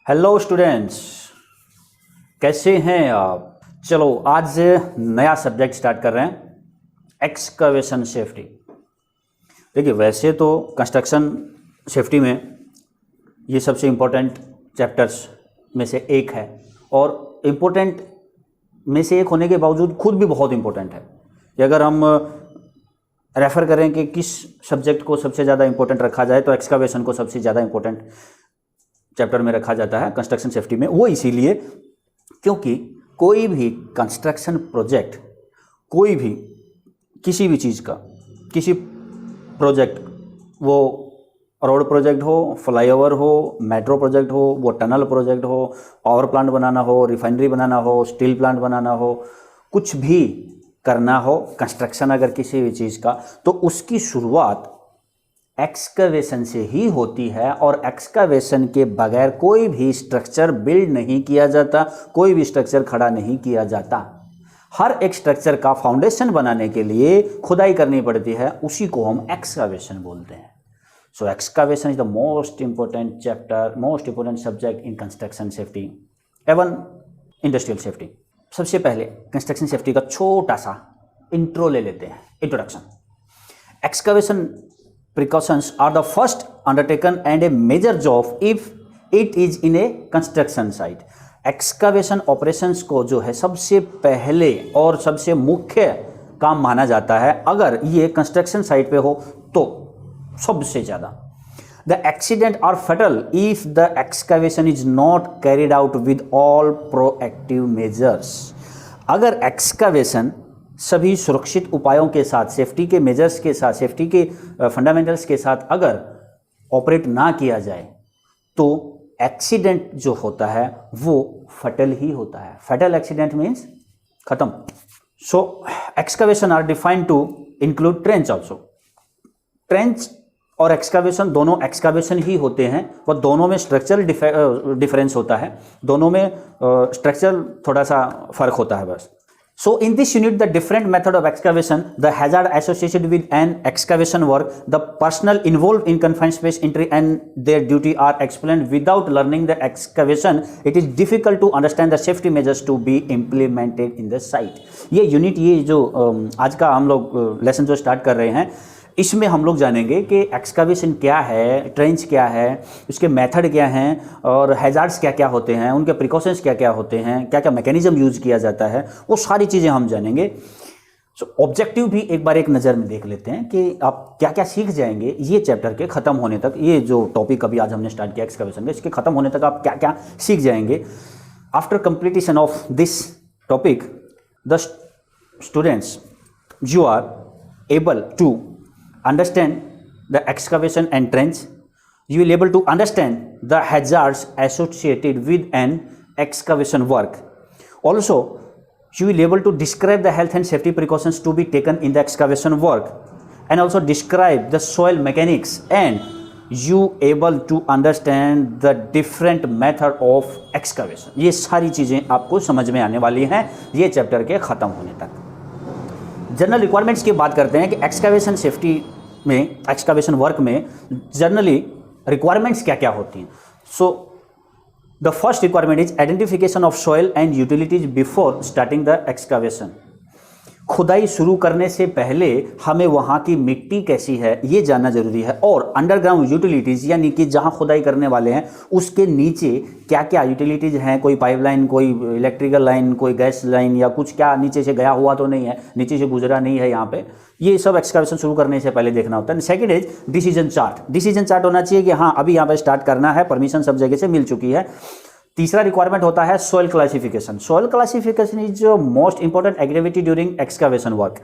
Hello students, कैसे हैं आप। चलो आज नया सब्जेक्ट स्टार्ट कर रहे हैं, एक्सकवेशन सेफ्टी। देखिए, वैसे तो कंस्ट्रक्शन सेफ्टी में ये सबसे इम्पोर्टेंट चैप्टर्स में से एक है और इम्पोर्टेंट में से एक होने के बावजूद खुद भी बहुत इम्पोर्टेंट है कि अगर हम रेफ़र करें कि किस सब्जेक्ट को सबसे ज़्यादा इम्पोर्टेंट रखा जाए तो एक्सकवेशन को सबसे ज़्यादा इम्पोर्टेंट चैप्टर में रखा जाता है कंस्ट्रक्शन सेफ्टी में। वो इसीलिए क्योंकि कोई भी कंस्ट्रक्शन प्रोजेक्ट, कोई भी किसी भी चीज़ का किसी प्रोजेक्ट, वो रोड प्रोजेक्ट हो, फ्लाईओवर हो, मेट्रो प्रोजेक्ट हो, वो टनल प्रोजेक्ट हो, पावर प्लांट बनाना हो, रिफाइनरी बनाना हो, स्टील प्लांट बनाना हो, कुछ भी करना हो कंस्ट्रक्शन अगर किसी भी चीज़ का, तो उसकी शुरुआत एक्सकवेशन से ही होती है। और एक्सकवेशन के बगैर कोई भी स्ट्रक्चर बिल्ड नहीं किया जाता, कोई भी स्ट्रक्चर खड़ा नहीं किया जाता। हर एक स्ट्रक्चर का फाउंडेशन बनाने के लिए खुदाई करनी पड़ती है, उसी को हम एक्सकवेशन बोलते हैं। So excavation is the most important chapter, most important subject in construction safety एवं इंडस्ट्रियल सेफ्टी। सबसे पहले कंस्ट्रक्शन सेफ्टी का छोटा सा इंट्रो ले लेते हैं, introduction. Excavation precautions are the first undertaken and a major job if it is in a construction site। Excavation operations को जो है सबसे पहले और सबसे मुख्य काम माना जाता है अगर ये कंस्ट्रक्शन साइट पे हो तो सबसे ज़्यादा। The accident are fatal if the excavation is not carried out with all proactive measures. अगर एक्सकवेशन सभी सुरक्षित उपायों के साथ, सेफ्टी के मेजर्स के साथ, सेफ्टी के फंडामेंटल्स के साथ अगर ऑपरेट ना किया जाए तो एक्सीडेंट जो होता है वो फटल ही होता है। फटल एक्सीडेंट मीन्स खत्म। So excavation are defined to include trench also. Trench और एक्सकवेशन दोनों एक्सकवेशन ही होते हैं, वह दोनों में स्ट्रक्चरल डिफरेंस होता है, दोनों में स्ट्रक्चरल थोड़ा सा फर्क होता है बस। So in this unit, the different method of excavation, the hazard associated with an excavation work, the personnel involved in confined space entry and their duty are explained. Without learning the excavation, it is difficult to understand the safety measures to be implemented in the site। ये unit, ये जो आज का हम लोग lesson जो start कर रहे हैं, इसमें हम लोग जानेंगे कि एक्सकवेशन क्या है, ट्रेंच क्या है, उसके मेथड क्या हैं और हैजार्ड्स क्या क्या होते हैं, उनके प्रिकॉशंस क्या क्या होते हैं, क्या क्या मैकेनिज्म यूज़ किया जाता है, वो सारी चीज़ें हम जानेंगे। सो ऑब्जेक्टिव भी एक बार एक नज़र में देख लेते हैं कि आप क्या क्या सीख जाएंगे ये चैप्टर के ख़त्म होने तक। ये जो टॉपिक अभी आज हमने स्टार्ट किया एक्सकवेशन का, इसके ख़त्म होने तक आप क्या क्या सीख जाएंगे। After completion of this topic, the students you are able to understand the excavation and trench, you will able to understand the hazards associated with an excavation work. Also you will able to describe the health and safety precautions to be taken in the excavation work and also describe the soil mechanics, and you able to understand the different method of excavation। ये सारी चीज़ें आपको समझ में आने वाली हैं ये चैप्टर के ख़त्म होने तक। जनरल रिक्वायरमेंट्स की बात करते हैं कि एक्सकवेशन सेफ्टी में, एक्सकवेशन वर्क में जनरली रिक्वायरमेंट्स क्या क्या होती हैं। So the first requirement is identification of soil and utilities before starting the excavation. खुदाई शुरू करने से पहले हमें वहाँ की मिट्टी कैसी है ये जानना जरूरी है, और अंडरग्राउंड यूटिलिटीज़ यानी कि जहाँ खुदाई करने वाले हैं उसके नीचे क्या क्या यूटिलिटीज़ हैं, कोई पाइपलाइन, कोई इलेक्ट्रिकल लाइन, कोई गैस लाइन या कुछ क्या नीचे से गया हुआ तो नहीं है, नीचे से गुजरा नहीं है यहाँ पे, ये सब एक्सकवेशन शुरू करने से पहले देखना होता है। Second is decision chart. Decision chart होना चाहिए कि हाँ अभी यहाँ पर स्टार्ट करना है, परमिशन सब जगह से मिल चुकी है। तीसरा रिक्वायरमेंट होता है soil classification. Soil classification is most important activity during excavation work.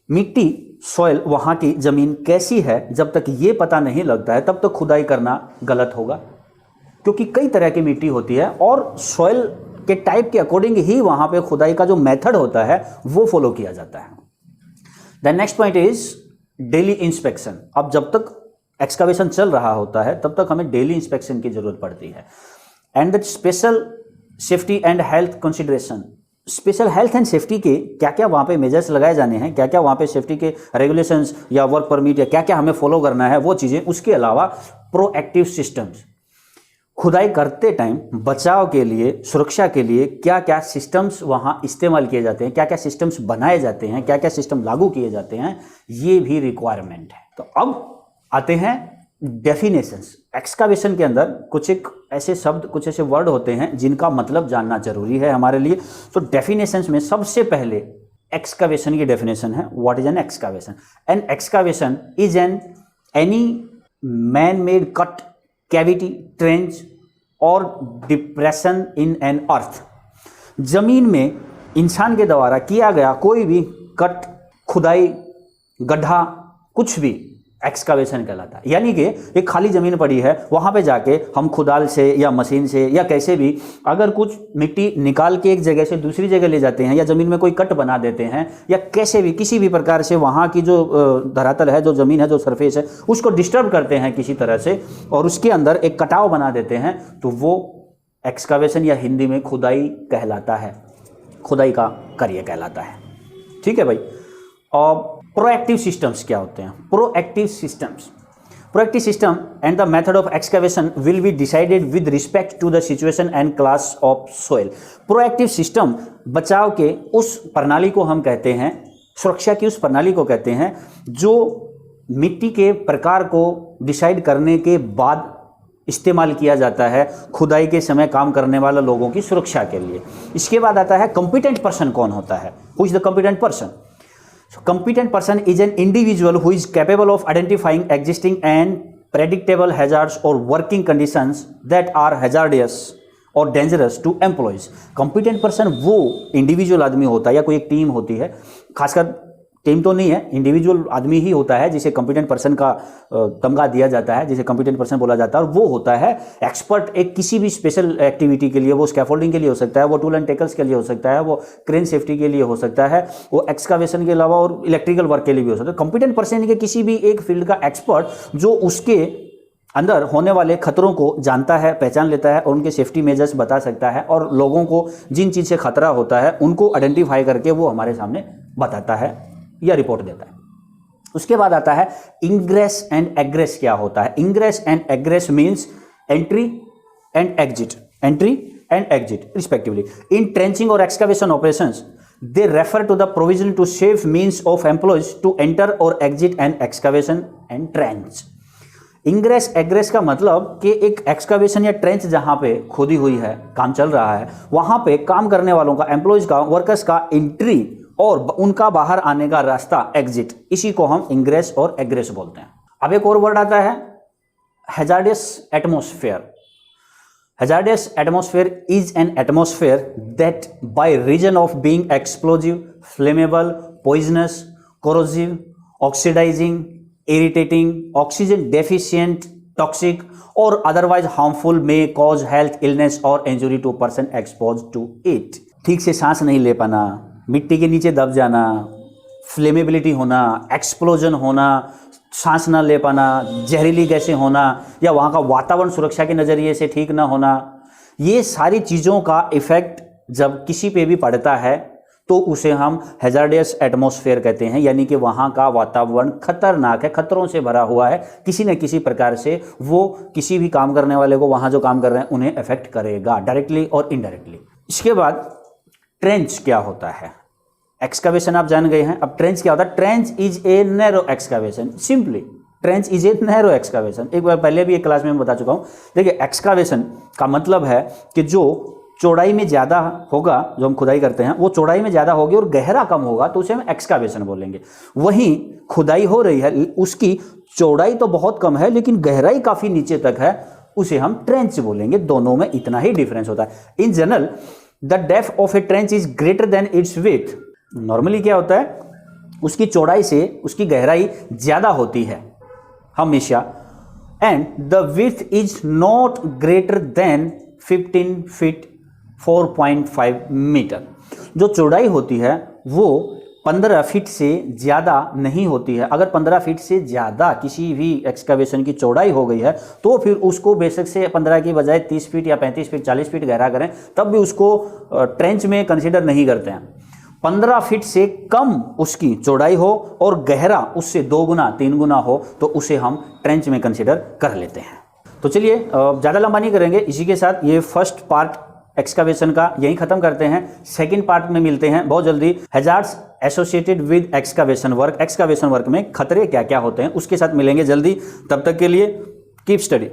मिट्टी, सॉइल, वहाँ की ज़मीन कैसी है, जब तक ये पता नहीं लगता है तब तक खुदाई करना गलत होगा, क्योंकि कई तरह की मिट्टी होती है और सॉइल के टाइप के अकॉर्डिंग ही वहाँ पे खुदाई का जो मेथड होता है वो फॉलो किया जाता है। The next point is daily inspection. अब जब तक एक्सकवेशन चल रहा होता है तब तक हमें डेली इंस्पेक्शन की जरूरत पड़ती है। And the special safety and health consideration. Special health and safety के क्या क्या वहाँ पे मेजर्स लगाए जाने हैं, क्या क्या वहाँ पे सेफ्टी के रेगुलेशंस या वर्क परमिट या क्या क्या हमें फॉलो करना है वो चीज़ें। उसके अलावा प्रोएक्टिव सिस्टम्स, खुदाई करते टाइम बचाव के लिए, सुरक्षा के लिए क्या क्या सिस्टम्स वहाँ इस्तेमाल किए जाते हैं, क्या क्या सिस्टम्स बनाए जाते हैं, क्या क्या सिस्टम लागू किए जाते हैं, ये भी रिक्वायरमेंट है। तो अब आते हैं डेफिनेशंस। एक्सकावेशन के अंदर कुछ एक ऐसे शब्द, कुछ ऐसे वर्ड होते हैं जिनका मतलब जानना जरूरी है हमारे लिए। तो डेफिनेशंस में सबसे पहले एक्सकावेशन की डेफिनेशन है, what is an excavation? An excavation is an any man made cut, cavity, trench और डिप्रेशन इन एन अर्थ। जमीन में इंसान के द्वारा किया गया कोई भी कट, खुदाई, गड्ढा, कुछ भी एक्सकावेशन कहलाता है। यानी कि एक खाली जमीन पड़ी है, वहां पे जाके हम खुदाल से या मशीन से या कैसे भी अगर कुछ मिट्टी निकाल के एक जगह से दूसरी जगह ले जाते हैं, या जमीन में कोई कट बना देते हैं, या कैसे भी किसी भी प्रकार से वहां की जो धरातल है, जो जमीन है, जो सरफेस है, उसको डिस्टर्ब करते हैं किसी तरह से और उसके अंदर एक कटाव बना देते हैं, तो वो एक्सकावेशन या हिंदी में खुदाई कहलाता है, खुदाई का कार्य कहलाता है। ठीक है भाई। और प्रोएक्टिव सिस्टम्स क्या होते हैं? Proactive system and the method of excavation will be decided with respect to the situation and class of soil. Proactive system बचाव के उस प्रणाली को हम कहते हैं, सुरक्षा की उस प्रणाली को कहते हैं जो मिट्टी के प्रकार को डिसाइड करने के बाद इस्तेमाल किया जाता है खुदाई के समय काम करने वाले लोगों की सुरक्षा के लिए। इसके बाद आता है कॉम्पिटेंट पर्सन। कौन होता है? Who is the competent person? Competent person is an individual who is capable of identifying existing and predictable hazards or working conditions that are hazardous or dangerous to employees. Competent person वो individual आदमी होता है या कोई एक team होती है, खासकर टीम तो नहीं है, इंडिविजुअल आदमी ही होता है जिसे कॉम्पिटेंट पर्सन का तमगा दिया जाता है, जिसे कॉम्पिटेंट पर्सन बोला जाता है। और वो होता है एक्सपर्ट एक किसी भी स्पेशल एक्टिविटी के लिए, वो स्कैफोल्डिंग के लिए हो सकता है, वो टूल एंड टेकल्स के लिए हो सकता है, वो क्रेन सेफ्टी के लिए हो सकता है, वो एक्सकावेशन के अलावा और इलेक्ट्रिकल वर्क के लिए भी हो सकता है। कॉम्पिटेंट पर्सन के किसी भी एक फील्ड का एक्सपर्ट जो उसके अंदर होने वाले खतरों को जानता है, पहचान लेता है और उनके सेफ्टी मेजर्स बता सकता है और लोगों को जिन चीज़ से खतरा होता है उनको आइडेंटिफाई करके वो हमारे सामने बताता है या रिपोर्ट देता है। उसके बाद आता है इंग्रेस एंड एग्रेस। क्या होता है? Ingress and egress means entry and exit, entry and exit respectively. In trenching और excavation operations they refer to the provision to safe means of employees to enter or exit an excavation and trench. Ingress एग्रेस का मतलब कि एक excavation या trench जहां पे खोदी हुई है, काम चल रहा है, वहां पे काम करने वालों का, एम्प्लॉयज का, वर्कर्स का एंट्री और उनका बाहर आने का रास्ता एग्जिट, इसी को हम इंग्रेस और एग्रेस बोलते हैं। अब एक और वर्ड आता है hazardous atmosphere. Hazardous atmosphere is an atmosphere that by reason of being explosive, flammable, poisonous, corrosive, oxidizing, irritating, oxygen deficient, toxic or otherwise harmful may cause health illness or injury to person exposed to it. ठीक से सांस नहीं ले पाना, मिट्टी के नीचे दब जाना, फ्लेमेबिलिटी होना, एक्सप्लोजन होना, सांस ना ले पाना, जहरीली गैसें होना या वहाँ का वातावरण सुरक्षा के नज़रिए से ठीक ना होना, ये सारी चीज़ों का इफेक्ट जब किसी पे भी पड़ता है तो उसे हम हैजार्डियस एटमॉस्फेयर कहते हैं। यानी कि वहाँ का वातावरण खतरनाक है, खतरों से भरा हुआ है, किसी न किसी प्रकार से वो किसी भी काम करने वाले को, वहाँ जो काम कर रहे हैं उन्हें इफेक्ट करेगा, डायरेक्टली और इनडायरेक्टली। इसके बाद ट्रेंच क्या होता है? एक्सकैवेशन आप जान गए हैं। अब ट्रेंच क्या होता है? Trench is a narrow excavation. Simply trench is a narrow excavation. एक बार पहले भी एक क्लास में मैं बता चुका हूं। देखिए, एक्सकैवेशन का मतलब है कि जो चौड़ाई में ज़्यादा होगा, जो हम खुदाई करते हैं वो चौड़ाई में ज़्यादा होगी और गहरा कम होगा तो उसे हम एक्सकैवेशन बोलेंगे। वहीं खुदाई हो रही है, उसकी चौड़ाई तो बहुत कम है लेकिन गहराई काफ़ी नीचे तक है, उसे हम ट्रेंच बोलेंगे। दोनों में इतना ही डिफरेंस होता है। In general the depth of A trench is greater than it's width. Normally क्या होता है, उसकी चौड़ाई से उसकी गहराई ज्यादा होती है हमेशा। And the width is not greater than 15 feet 4.5 metre. जो चौड़ाई होती है वो 15 फीट से ज़्यादा नहीं होती है। अगर 15 फीट से ज़्यादा किसी भी एक्सकैवेशन की चौड़ाई हो गई है तो फिर उसको बेशक से 15 की बजाय 30 फीट या 35 फीट 40 फीट गहरा करें तब भी उसको ट्रेंच में कंसीडर नहीं करते हैं। 15 फीट से कम उसकी चौड़ाई हो और गहरा उससे 2 गुना 3 गुना हो तो उसे हम ट्रेंच में कंसीडर कर लेते हैं। तो चलिए ज़्यादा लंबा नहीं करेंगे, इसी के साथ ये फर्स्ट पार्ट एक्सकावेशन का यहीं खत्म करते हैं। सेकंड पार्ट में मिलते हैं बहुत जल्दी। Hazards associated with excavation work में खतरे क्या क्या होते हैं उसके साथ मिलेंगे जल्दी। तब तक के लिए कीप स्टडी।